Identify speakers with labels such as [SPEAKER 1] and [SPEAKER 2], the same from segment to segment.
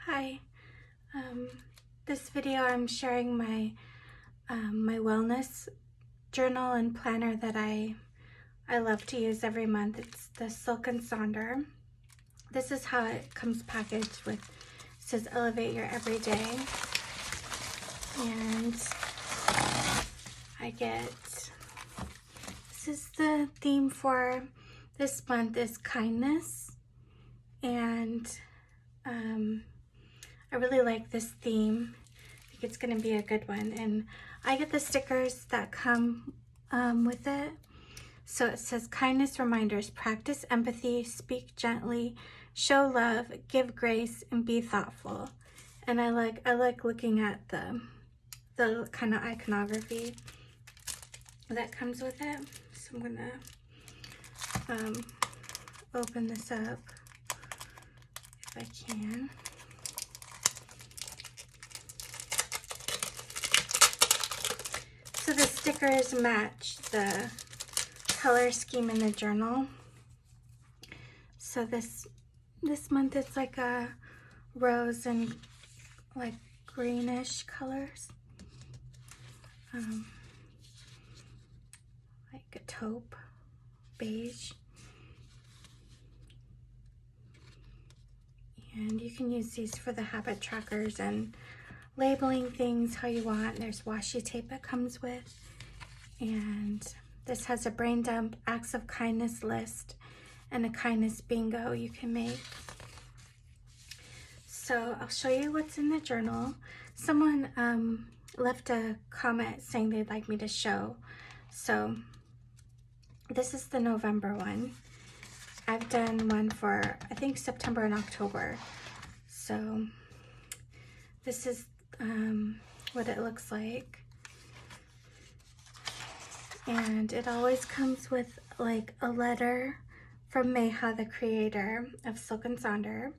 [SPEAKER 1] Hi, this video I'm sharing my wellness journal and planner that I love to use every month. It's the Sonder. This is how it comes packaged with, it says elevate your everyday, and I get, this is the theme for this month is kindness, and I really like this theme. I think it's going to be a good one. And I get the stickers that come with it. So it says kindness reminders, practice empathy, speak gently, show love, give grace, and be thoughtful. And I like looking at the kind of iconography that comes with it. So I'm gonna open this up if I can. So the stickers match the color scheme in the journal. So this month it's like a rose and like greenish colors, like a taupe, beige. And you can use these for the habit trackers and labeling things how you want. There's washi tape that comes with, and this has a brain dump, acts of kindness list, and a kindness bingo you can make. So I'll show you what's in the journal. Someone left a comment saying they'd like me to show. So this is the November one. I've done one for, I think, September and October. So this is what it looks like. And it always comes with like a letter from Meha, the creator of Silk and Sonder.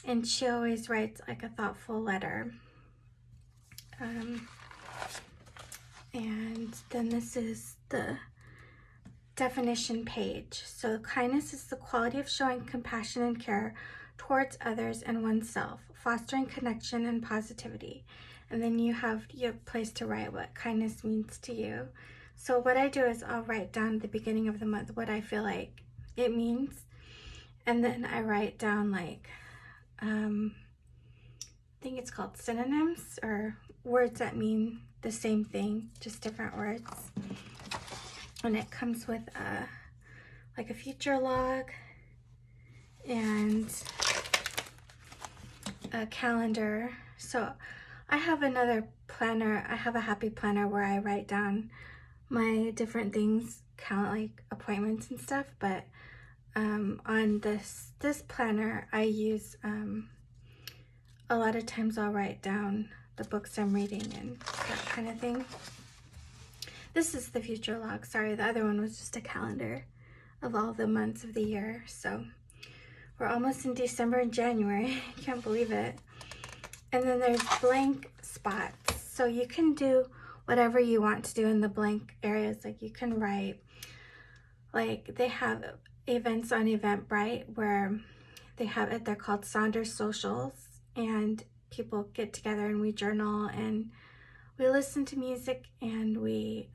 [SPEAKER 1] And she always writes like a thoughtful letter. And then this is the definition page. So kindness is the quality of showing compassion and care towards others and oneself, fostering connection and positivity. And then you have your place to write what kindness means to you. So what I do is I'll write down at the beginning of the month what I feel like it means, and then I write down like I think it's called synonyms, or words that mean the same thing, just different words. And it comes with like a future log and a calendar. So I have another planner. I have a happy planner where I write down my different things, count like appointments and stuff. But on this planner, I use a lot of times I'll write down the books I'm reading and that kind of thing. This is the future log. Sorry, the other one was just a calendar of all the months of the year. So we're almost in December and January. I can't believe it. And then there's blank spots. So you can do whatever you want to do in the blank areas. Like you can write, like they have events on Eventbrite where they have it, they're called Sonder socials, and people get together and we journal and we listen to music, and we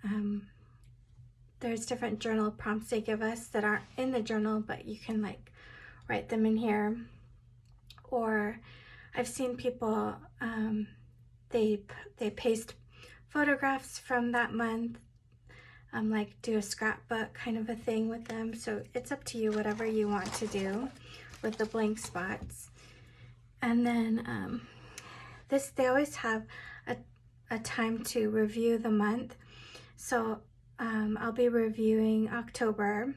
[SPEAKER 1] there's different journal prompts they give us that aren't in the journal, but you can like write them in here. Or I've seen people they paste photographs from that month, like do a scrapbook kind of a thing with them. So it's up to you, whatever you want to do with the blank spots. And then they always have a time to review the month. So I'll be reviewing October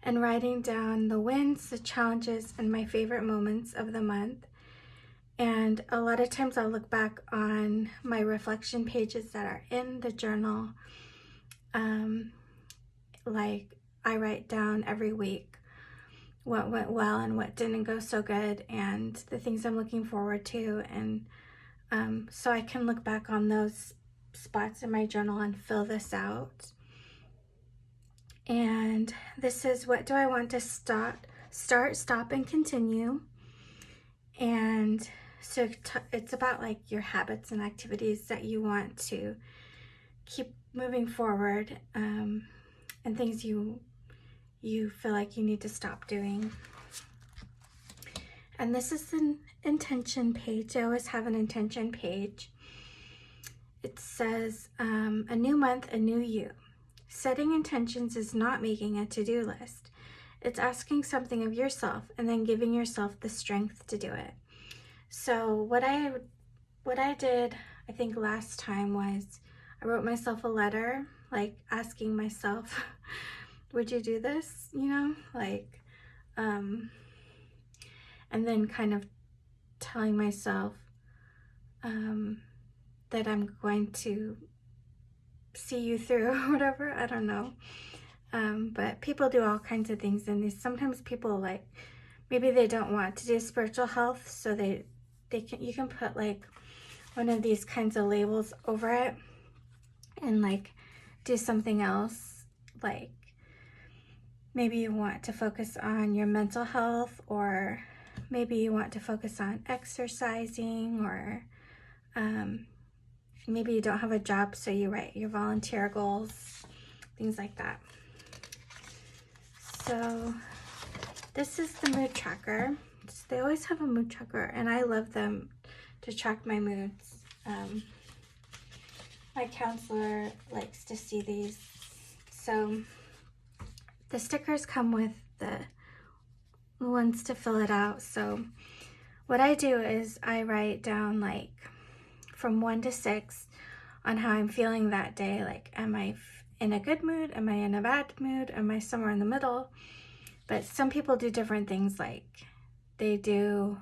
[SPEAKER 1] and writing down the wins, the challenges, and my favorite moments of the month. And a lot of times I'll look back on my reflection pages that are in the journal. Like I write down every week what went well and what didn't go so good, and the things I'm looking forward to. And so I can look back on those spots in my journal and fill this out. And this is what do I want to start, stop, and continue. And so it's about like your habits and activities that you want to keep moving forward, and things you feel like you need to stop doing. And this is an intention page. I always have an intention page. It says, a new month, a new you. Setting intentions is not making a to-do list. It's asking something of yourself and then giving yourself the strength to do it. So what I did, I think last time, was I wrote myself a letter, like asking myself, would you do this? You know, like, and then kind of telling myself that I'm going to see you through or whatever. I don't know. But people do all kinds of things, and sometimes people, like, maybe they don't want to do spiritual health, so you can put like one of these kinds of labels over it and like do something else. Like maybe you want to focus on your mental health, or maybe you want to focus on exercising, or maybe you don't have a job, so you write your volunteer goals, things like that. So this is the mood tracker. So they always have a mood tracker, and I love them to track my moods. My counselor likes to see these. So the stickers come with the ones to fill it out. So what I do is I write down like from 1 to 6 on how I'm feeling that day. Like, am I in a good mood? Am I in a bad mood? Am I somewhere in the middle? But some people do different things, like they're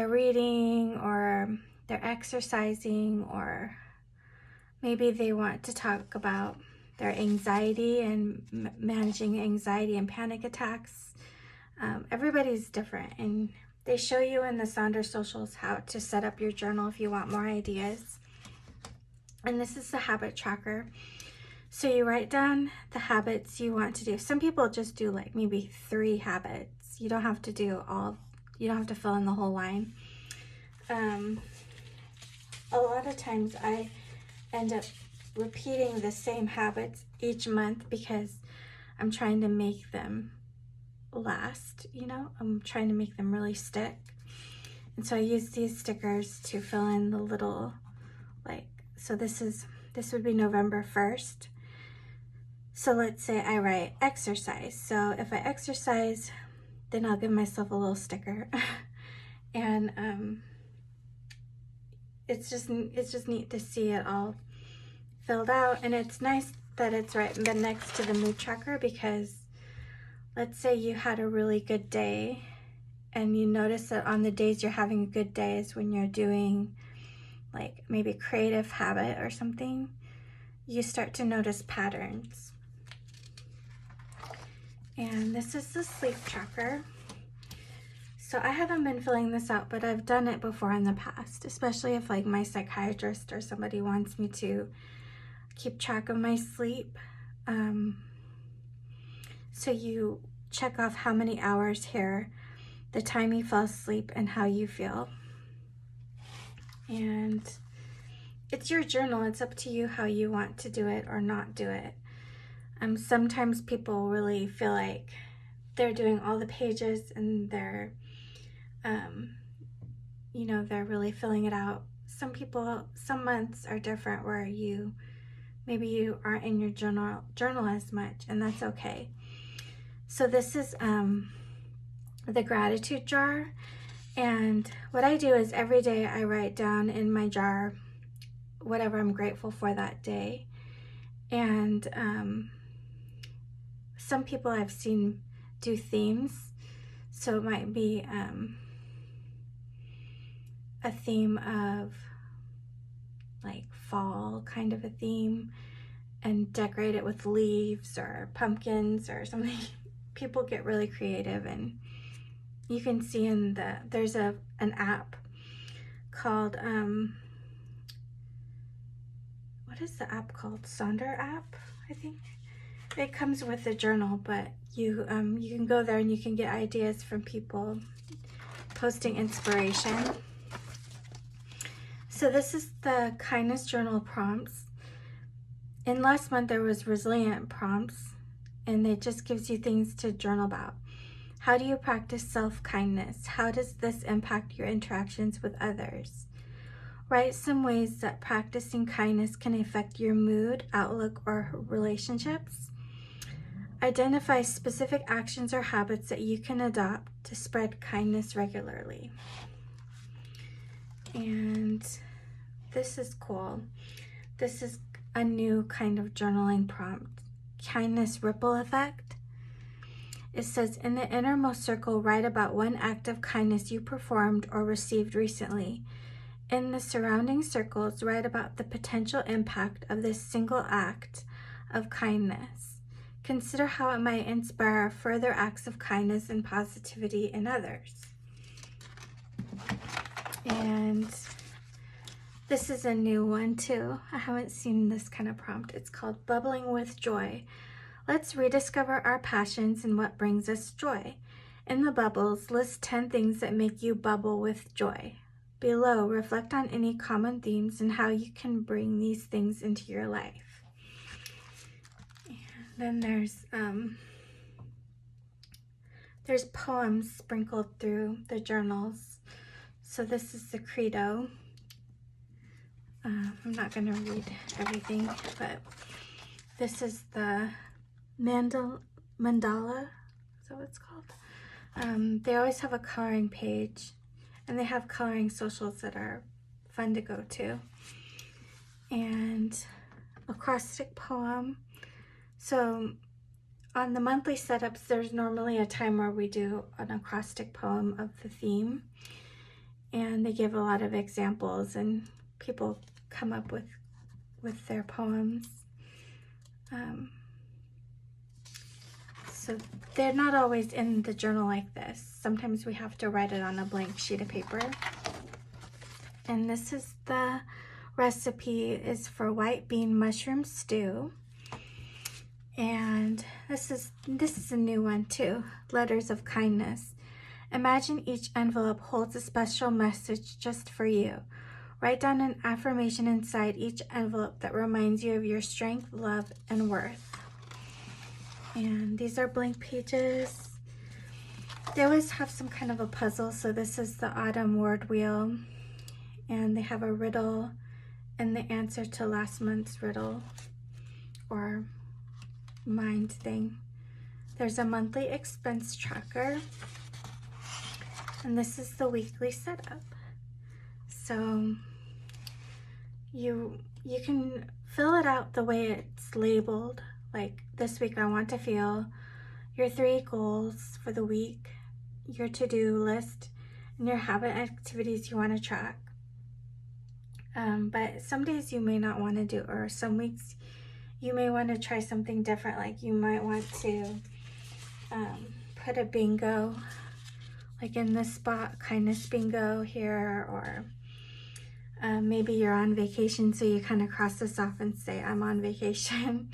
[SPEAKER 1] reading, or they're exercising, or maybe they want to talk about their anxiety and managing anxiety and panic attacks. Everybody's different, and they show you in the Sonder socials how to set up your journal if you want more ideas. And this is the habit tracker. So you write down the habits you want to do. Some people just do like maybe 3 habits. You don't have to do you don't have to fill in the whole line. A lot of times I end up repeating the same habits each month because I'm trying to make them last, you know? I'm trying to make them really stick. And so I use these stickers to fill in the little, like, so this would be November 1st. So let's say I write exercise. So if I exercise, then I'll give myself a little sticker. And it's just neat to see it all filled out. And it's nice that it's right next to the mood tracker, because let's say you had a really good day and you notice that on the days you're having a good day is when you're doing like maybe creative habit or something, you start to notice patterns. And this is the sleep tracker. So I haven't been filling this out, but I've done it before in the past, especially if like my psychiatrist or somebody wants me to keep track of my sleep. So you check off how many hours here, the time you fell asleep, and how you feel. And it's your journal. It's up to you how you want to do it or not do it. Sometimes people really feel like they're doing all the pages and they're, you know, they're really filling it out. Some months are different where maybe you aren't in your journal as much, and that's okay. So this is the gratitude jar. And what I do is every day I write down in my jar whatever I'm grateful for that day. And some people I've seen do themes. So it might be a theme of like fall, kind of a theme, and decorate it with leaves or pumpkins or something. People get really creative, and you can see there's an app called, what is the app called? Sonder app, I think. It comes with a journal, but you can go there and you can get ideas from people posting inspiration. So this is the kindness journal prompts. And last month there was resilient prompts, and it just gives you things to journal about. How do you practice self-kindness? How does this impact your interactions with others? Write some ways that practicing kindness can affect your mood, outlook, or relationships. Identify specific actions or habits that you can adopt to spread kindness regularly. And this is cool. This is a new kind of journaling prompt. Kindness ripple effect. It says, in the innermost circle, write about one act of kindness you performed or received recently. In the surrounding circles, write about the potential impact of this single act of kindness. Consider how it might inspire further acts of kindness and positivity in others. And this is a new one too. I haven't seen this kind of prompt. It's called Bubbling with Joy. Let's rediscover our passions and what brings us joy. In the bubbles, list 10 things that make you bubble with joy. Below, reflect on any common themes and how you can bring these things into your life. And then there's poems sprinkled through the journals. So this is the credo. I'm not going to read everything, but this is the mandala. Is that what it's called? They always have a coloring page, and they have coloring socials that are fun to go to. And acrostic poem. So on the monthly setups, there's normally a time where we do an acrostic poem of the theme, and they give a lot of examples, and people come up with their poems. So they're not always in the journal like this. Sometimes we have to write it on a blank sheet of paper. And this is the recipe is for white bean mushroom stew. And this is a new one too. Letters of kindness. Imagine each envelope holds a special message just for you. Write down an affirmation inside each envelope that reminds you of your strength, love, and worth. And these are blank pages. They always have some kind of a puzzle. So this is the autumn word wheel. And they have a riddle and the answer to last month's riddle or mind thing. There's a monthly expense tracker. And this is the weekly setup. So you can fill it out the way it's labeled. Like this week I want to feel, your 3 goals for the week, your to-do list, and your habit activities you want to track. But some days you may not want to do, or some weeks you may want to try something different. Like you might want to put a bingo, like in this spot, kindness bingo here, or maybe you're on vacation, so you kind of cross this off and say, I'm on vacation.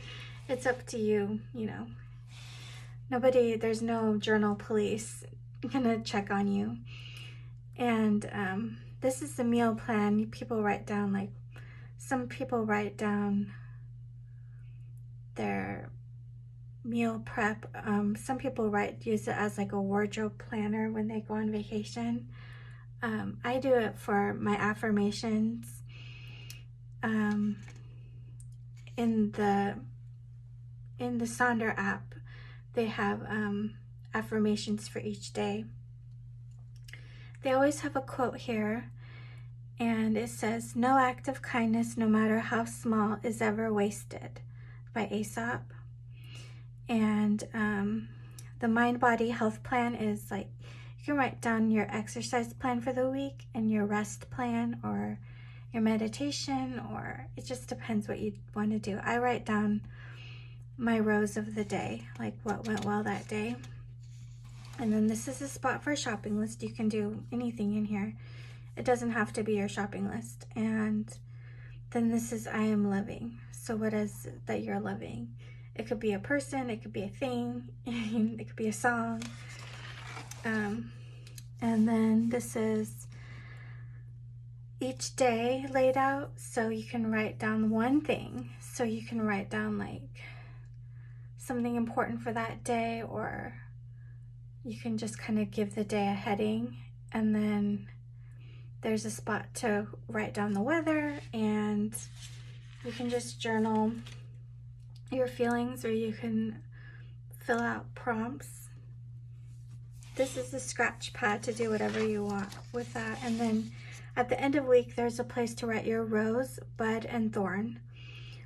[SPEAKER 1] It's up to you, you know. There's no journal police gonna check on you. And this is the meal plan. People write down, like, some people write down their meal prep. Some people use it as like a wardrobe planner when they go on vacation. I do it for my affirmations. In the Sonder app, they have affirmations for each day. They always have a quote here, and it says, "No act of kindness, no matter how small, is ever wasted," by Aesop. And the Mind Body Health Plan is like, you can write down your exercise plan for the week and your rest plan or your meditation, or it just depends what you want to do. I write down my rows of the day, like what went well that day. And then this is a spot for a shopping list. You can do anything in here. It doesn't have to be your shopping list. And then this is I am loving. So what is it that you're loving? It could be a person, it could be a thing, it could be a song. And then this is each day laid out, so you can write down one thing. So you can write down like something important for that day, or you can just kind of give the day a heading, and then there's a spot to write down the weather, and you can just journal your feelings, or you can fill out prompts. This is a scratch pad to do whatever you want with that. And then at the end of the week, there's a place to write your rose, bud, and thorn.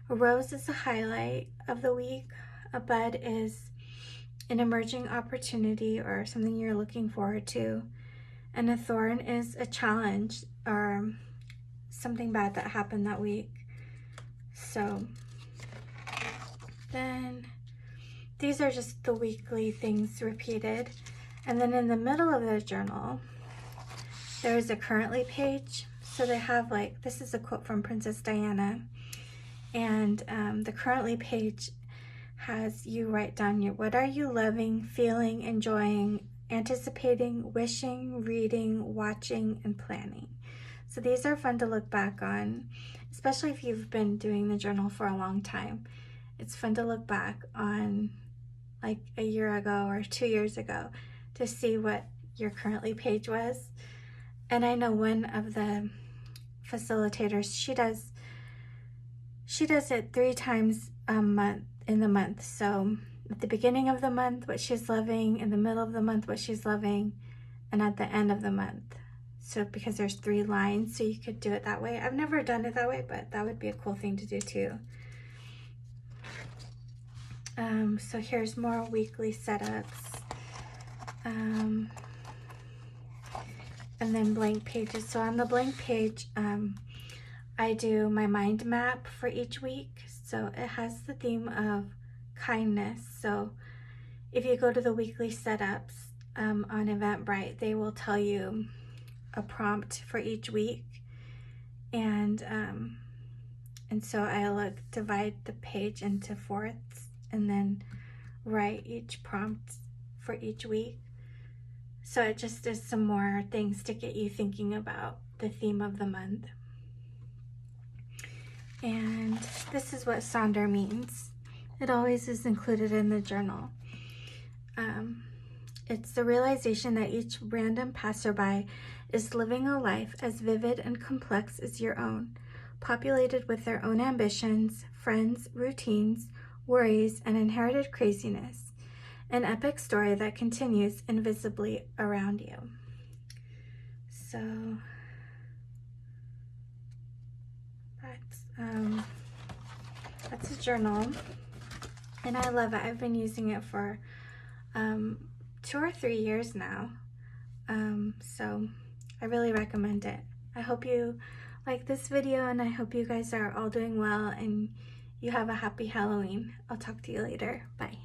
[SPEAKER 1] A rose is a highlight of the week. A bud is an emerging opportunity or something you're looking forward to. And a thorn is a challenge or something bad that happened that week. So then these are just the weekly things repeated. And then in the middle of the journal, there is a currently page. So they have like, this is a quote from Princess Diana. And the currently page has you write down what are you loving, feeling, enjoying, anticipating, wishing, reading, watching, and planning. So these are fun to look back on, especially if you've been doing the journal for a long time. It's fun to look back on like a year ago or 2 years ago to see what your currently page was. And I know one of the facilitators, she does it 3 times a month in the month. So at the beginning of the month, what she's loving, in the middle of the month, what she's loving, and at the end of the month. So because there's 3 lines, so you could do it that way. I've never done it that way, but that would be a cool thing to do too. So here's more weekly setups. And then blank pages. So on the blank page, I do my mind map for each week. So it has the theme of kindness. So if you go to the weekly setups on Eventbrite, they will tell you a prompt for each week. And so I'll divide the page into fourths and then write each prompt for each week. So it just is some more things to get you thinking about the theme of the month. And this is what Sonder means. It always is included in the journal. It's the realization that each random passerby is living a life as vivid and complex as your own, populated with their own ambitions, friends, routines, worries, and inherited craziness. An epic story that continues invisibly around you. So that's a journal, and I love it. I've been using it for 2 or 3 years now, so I really recommend it. I hope you like this video, and I hope you guys are all doing well and you have a happy Halloween. I'll talk to you later. Bye.